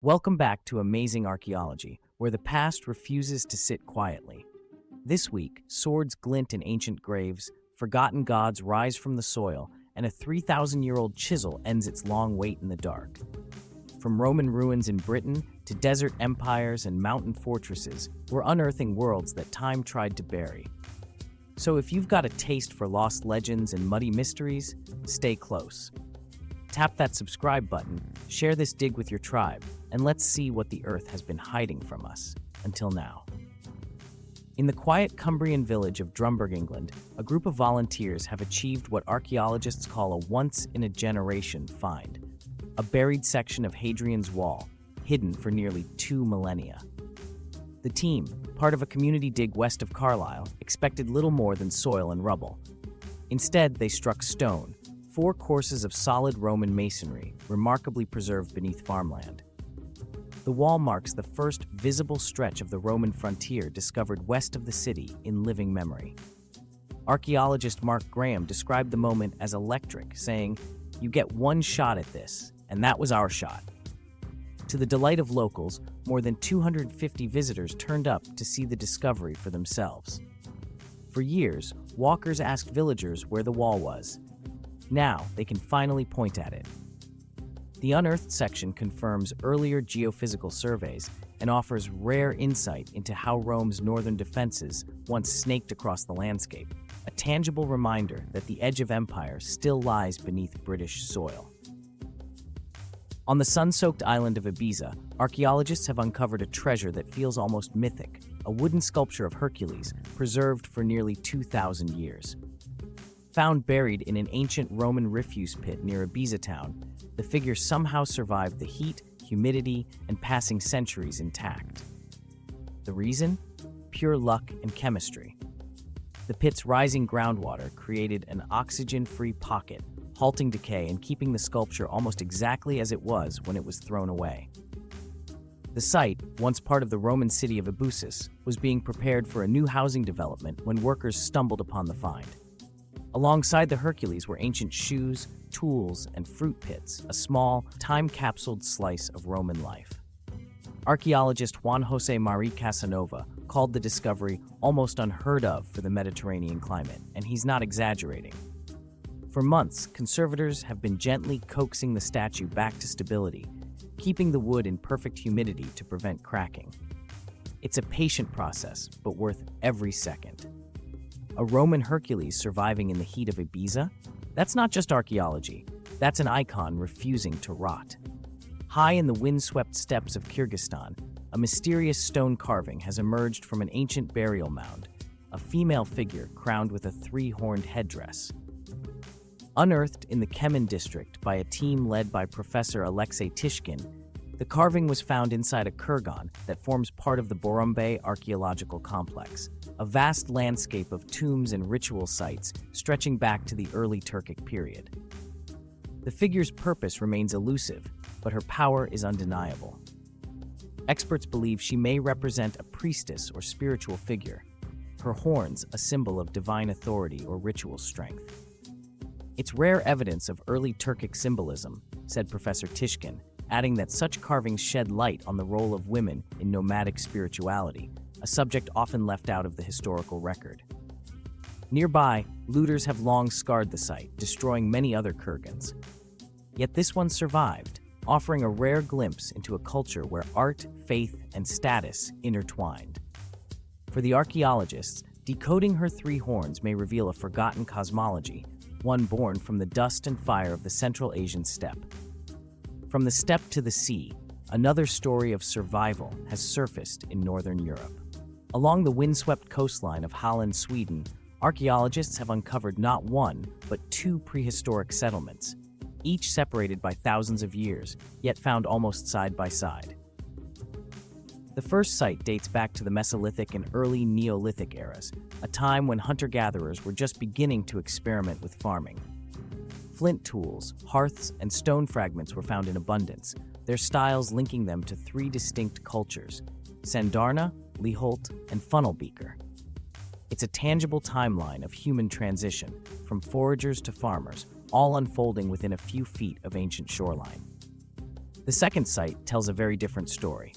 Welcome back to Amazing Archaeology, where the past refuses to sit quietly. This week, swords glint in ancient graves, forgotten gods rise from the soil, and a 3,000-year-old chisel ends its long wait in the dark. From Roman ruins in Britain to desert empires and mountain fortresses, we're unearthing worlds that time tried to bury. So if you've got a taste for lost legends and muddy mysteries, stay close. Tap that subscribe button, share this dig with your tribe, and let's see what the Earth has been hiding from us, until now. In the quiet Cumbrian village of Drumburg, England, a group of volunteers have achieved what archaeologists call a once-in-a-generation find, a buried section of Hadrian's wall, hidden for nearly 2 millennia. The team, part of a community dig west of Carlisle, expected little more than soil and rubble. Instead, they struck stone, 4 courses of solid Roman masonry, remarkably preserved beneath farmland. The wall marks the first visible stretch of the Roman frontier discovered west of the city in living memory. Archaeologist Mark Graham described the moment as electric, saying, "You get one shot at this, and that was our shot." To the delight of locals, more than 250 visitors turned up to see the discovery for themselves. For years, walkers asked villagers where the wall was. Now, they can finally point at it. The unearthed section confirms earlier geophysical surveys and offers rare insight into how Rome's northern defenses once snaked across the landscape, a tangible reminder that the edge of empire still lies beneath British soil. On the sun-soaked island of Ibiza, archaeologists have uncovered a treasure that feels almost mythic, a wooden sculpture of Hercules preserved for nearly 2,000 years. Found buried in an ancient Roman refuse pit near Ibiza town, the figure somehow survived the heat, humidity, and passing centuries intact. The reason? Pure luck and chemistry. The pit's rising groundwater created an oxygen-free pocket, halting decay and keeping the sculpture almost exactly as it was when it was thrown away. The site, once part of the Roman city of Ibiza, was being prepared for a new housing development when workers stumbled upon the find. Alongside the Hercules were ancient shoes, tools, and fruit pits, a small, time-capsuled slice of Roman life. Archaeologist Juan José María Casanova called the discovery almost unheard of for the Mediterranean climate, and he's not exaggerating. For months, conservators have been gently coaxing the statue back to stability, keeping the wood in perfect humidity to prevent cracking. It's a patient process, but worth every second. A Roman Hercules surviving in the heat of Ibiza? That's not just archaeology, that's an icon refusing to rot. High in the windswept steppes of Kyrgyzstan, a mysterious stone carving has emerged from an ancient burial mound, a female figure crowned with a 3-horned headdress. Unearthed in the Kemen district by a team led by Professor Alexei Tishkin, the carving was found inside a kurgan that forms part of the Borumbe archaeological complex, a vast landscape of tombs and ritual sites stretching back to the early Turkic period. The figure's purpose remains elusive, but her power is undeniable. Experts believe she may represent a priestess or spiritual figure, her horns a symbol of divine authority or ritual strength. It's rare evidence of early Turkic symbolism, said Professor Tishkin, adding that such carvings shed light on the role of women in nomadic spirituality, a subject often left out of the historical record. Nearby, looters have long scarred the site, destroying many other kurgans. Yet this one survived, offering a rare glimpse into a culture where art, faith, and status intertwined. For the archaeologists, decoding her 3 horns may reveal a forgotten cosmology, one born from the dust and fire of the Central Asian steppe. From the steppe to the sea, another story of survival has surfaced in northern Europe. Along the windswept coastline of Holland, Sweden, archaeologists have uncovered not one, but 2 prehistoric settlements, each separated by thousands of years, yet found almost side by side. The first site dates back to the Mesolithic and early Neolithic eras, a time when hunter-gatherers were just beginning to experiment with farming. Flint tools, hearths, and stone fragments were found in abundance, their styles linking them to 3 distinct cultures: Sandarna, Liholt, and Funnelbeaker. It's a tangible timeline of human transition, from foragers to farmers, all unfolding within a few feet of ancient shoreline. The second site tells a very different story.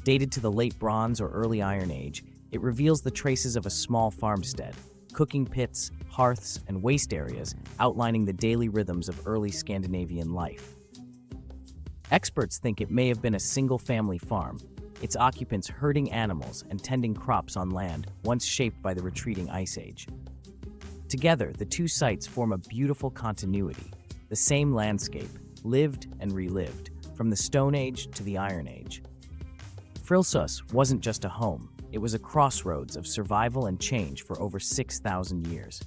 Dated to the late Bronze or early Iron Age, it reveals the traces of a small farmstead, cooking pits, hearths, and waste areas outlining the daily rhythms of early Scandinavian life. Experts think it may have been a single-family farm, its occupants herding animals and tending crops on land once shaped by the retreating Ice Age. Together, the two sites form a beautiful continuity, the same landscape, lived and relived, from the Stone Age to the Iron Age. Frilsus wasn't just a home, it was a crossroads of survival and change for over 6,000 years.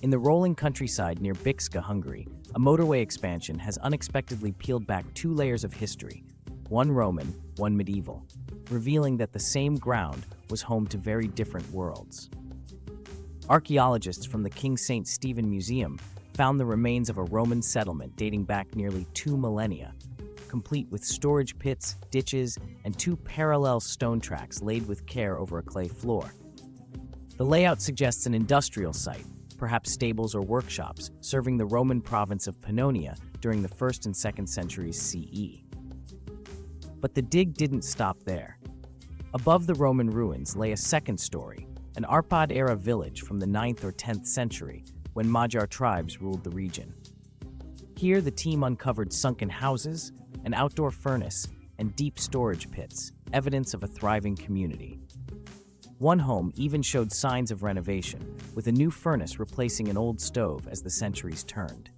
In the rolling countryside near Bicske, Hungary, a motorway expansion has unexpectedly peeled back 2 layers of history, one Roman, one medieval, revealing that the same ground was home to very different worlds. Archaeologists from the King St. Stephen Museum found the remains of a Roman settlement dating back nearly 2 millennia, complete with storage pits, ditches, and 2 parallel stone tracks laid with care over a clay floor. The layout suggests an industrial site, perhaps stables or workshops, serving the Roman province of Pannonia during the 1st and 2nd centuries CE. But the dig didn't stop there. Above the Roman ruins lay a second story, an Arpad-era village from the 9th or 10th century, when Magyar tribes ruled the region. Here, the team uncovered sunken houses, an outdoor furnace, and deep storage pits, evidence of a thriving community. One home even showed signs of renovation, with a new furnace replacing an old stove as the centuries turned.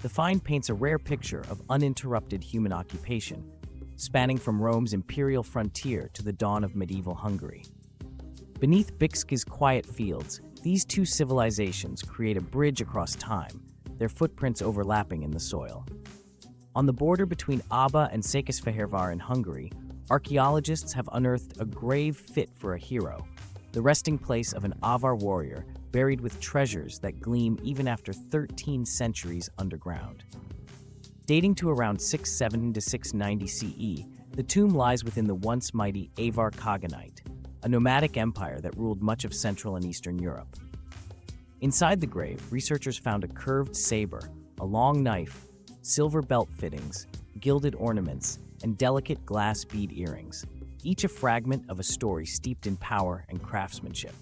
The find paints a rare picture of uninterrupted human occupation, spanning from Rome's imperial frontier to the dawn of medieval Hungary. Beneath Bicske's quiet fields, these two civilizations create a bridge across time, their footprints overlapping in the soil. On the border between Aba and Székesfehérvár in Hungary, archaeologists have unearthed a grave fit for a hero, the resting place of an Avar warrior buried with treasures that gleam even after 13 centuries underground. Dating to around 670 to 690 CE, the tomb lies within the once mighty Avar Khaganate, a nomadic empire that ruled much of Central and Eastern Europe. Inside the grave, researchers found a curved sabre, a long knife, silver belt fittings, gilded ornaments, and delicate glass bead earrings, each a fragment of a story steeped in power and craftsmanship.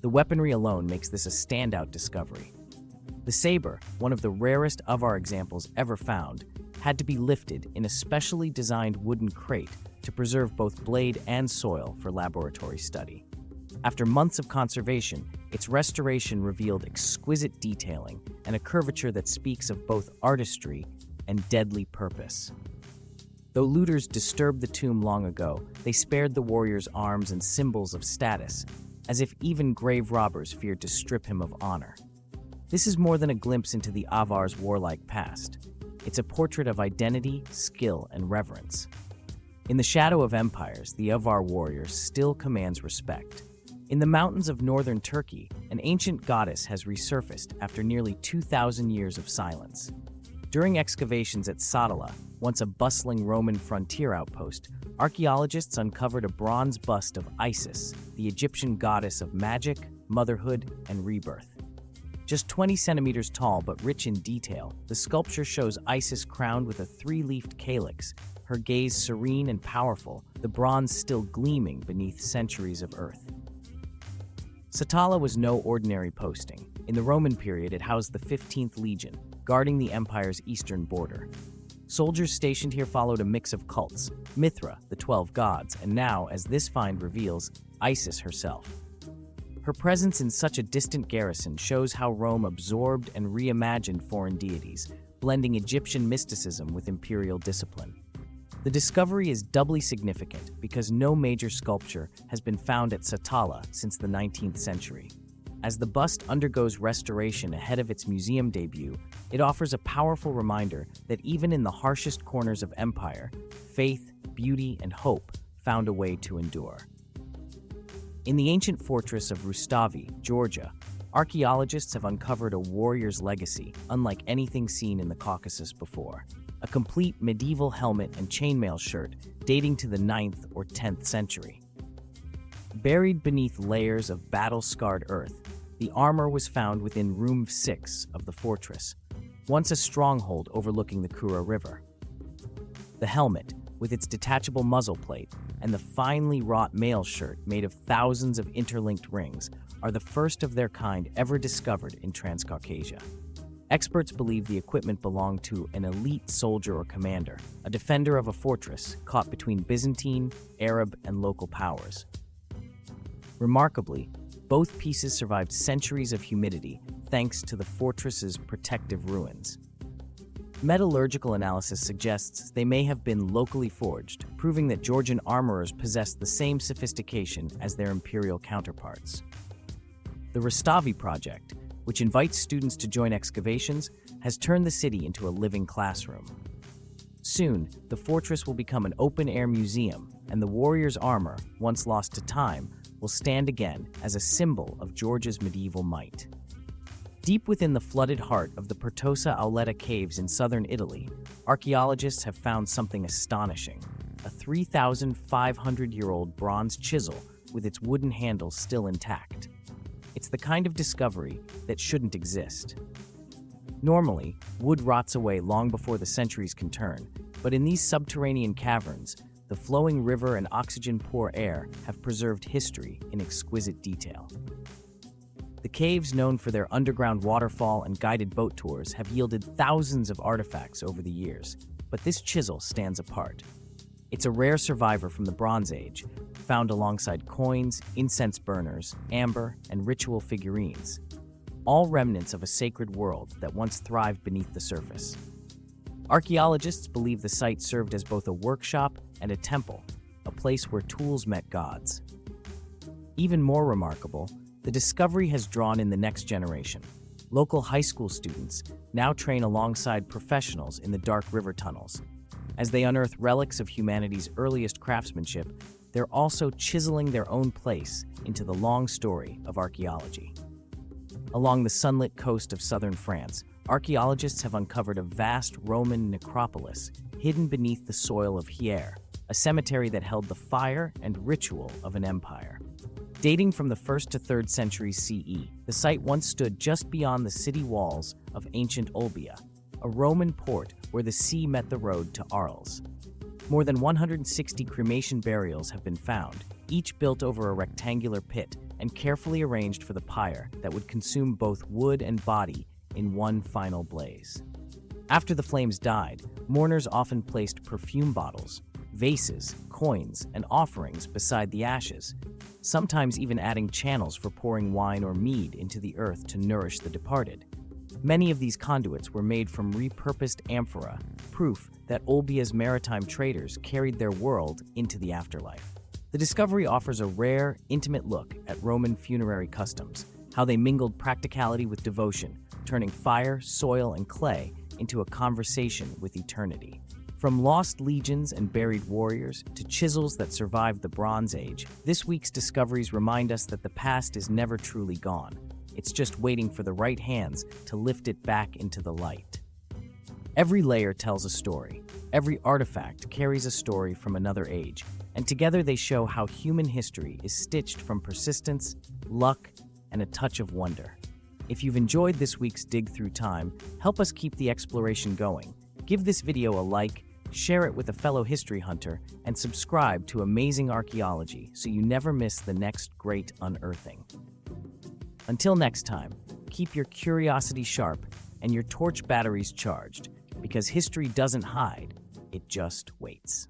The weaponry alone makes this a standout discovery. The sabre, one of the rarest Avar examples ever found, had to be lifted in a specially designed wooden crate to preserve both blade and soil for laboratory study. After months of conservation, its restoration revealed exquisite detailing and a curvature that speaks of both artistry and deadly purpose. Though looters disturbed the tomb long ago, they spared the warrior's arms and symbols of status, as if even grave robbers feared to strip him of honor. This is more than a glimpse into the Avar's warlike past. It's a portrait of identity, skill, and reverence. In the shadow of empires, the Avar warrior still commands respect. In the mountains of northern Turkey, an ancient goddess has resurfaced after nearly 2,000 years of silence. During excavations at Satala, once a bustling Roman frontier outpost, archaeologists uncovered a bronze bust of Isis, the Egyptian goddess of magic, motherhood, and rebirth. Just 20 centimeters tall but rich in detail, the sculpture shows Isis crowned with a 3-leafed calyx, her gaze serene and powerful, the bronze still gleaming beneath centuries of earth. Satala was no ordinary posting. In the Roman period, it housed the 15th Legion, guarding the empire's eastern border. Soldiers stationed here followed a mix of cults, Mithra, the 12 gods, and now, as this find reveals, Isis herself. Her presence in such a distant garrison shows how Rome absorbed and reimagined foreign deities, blending Egyptian mysticism with imperial discipline. The discovery is doubly significant because no major sculpture has been found at Satala since the 19th century. As the bust undergoes restoration ahead of its museum debut, it offers a powerful reminder that even in the harshest corners of empire, faith, beauty, and hope found a way to endure. In the ancient fortress of Rustavi, Georgia, archaeologists have uncovered a warrior's legacy unlike anything seen in the Caucasus before. A complete medieval helmet and chainmail shirt dating to the 9th or 10th century. Buried beneath layers of battle-scarred earth, the armor was found within Room 6 of the fortress, once a stronghold overlooking the Kura River. The helmet, with its detachable muzzle plate, and the finely wrought mail shirt made of thousands of interlinked rings are the first of their kind ever discovered in Transcaucasia. Experts believe the equipment belonged to an elite soldier or commander, a defender of a fortress caught between Byzantine, Arab, and local powers. Remarkably, both pieces survived centuries of humidity thanks to the fortress's protective ruins. Metallurgical analysis suggests they may have been locally forged, proving that Georgian armorers possessed the same sophistication as their imperial counterparts. The Rustavi project, which invites students to join excavations, has turned the city into a living classroom. Soon, the fortress will become an open-air museum, and the warrior's armor, once lost to time, will stand again as a symbol of Georgia's medieval might. Deep within the flooded heart of the Pertosa Auletta caves in southern Italy, archaeologists have found something astonishing: a 3,500-year-old bronze chisel with its wooden handle still intact. It's the kind of discovery that shouldn't exist. Normally, wood rots away long before the centuries can turn, but in these subterranean caverns, the flowing river and oxygen-poor air have preserved history in exquisite detail. The caves, known for their underground waterfall and guided boat tours, have yielded thousands of artifacts over the years, but this chisel stands apart. It's a rare survivor from the Bronze Age, found alongside coins, incense burners, amber, and ritual figurines, all remnants of a sacred world that once thrived beneath the surface. Archaeologists believe the site served as both a workshop and a temple, a place where tools met gods. Even more remarkable, the discovery has drawn in the next generation. Local high school students now train alongside professionals in the dark river tunnels. As they unearth relics of humanity's earliest craftsmanship, they're also chiseling their own place into the long story of archaeology. Along the sunlit coast of southern France, archaeologists have uncovered a vast Roman necropolis hidden beneath the soil of Hyères, a cemetery that held the fire and ritual of an empire. Dating from the 1st to 3rd centuries CE, the site once stood just beyond the city walls of ancient Olbia, a Roman port where the sea met the road to Arles. More than 160 cremation burials have been found, each built over a rectangular pit and carefully arranged for the pyre that would consume both wood and body in one final blaze. After the flames died, mourners often placed perfume bottles, vases, coins, and offerings beside the ashes, sometimes even adding channels for pouring wine or mead into the earth to nourish the departed. Many of these conduits were made from repurposed amphora, proof that Olbia's maritime traders carried their world into the afterlife. The discovery offers a rare, intimate look at Roman funerary customs, how they mingled practicality with devotion, turning fire, soil, and clay into a conversation with eternity. From lost legions and buried warriors to chisels that survived the Bronze Age, this week's discoveries remind us that the past is never truly gone. It's just waiting for the right hands to lift it back into the light. Every layer tells a story. Every artifact carries a story from another age, and together they show how human history is stitched from persistence, luck, and a touch of wonder. If you've enjoyed this week's Dig Through Time, help us keep the exploration going. Give this video a like, share it with a fellow history hunter, and subscribe to Amazing Archaeology so you never miss the next great unearthing. Until next time, keep your curiosity sharp and your torch batteries charged, because history doesn't hide, it just waits.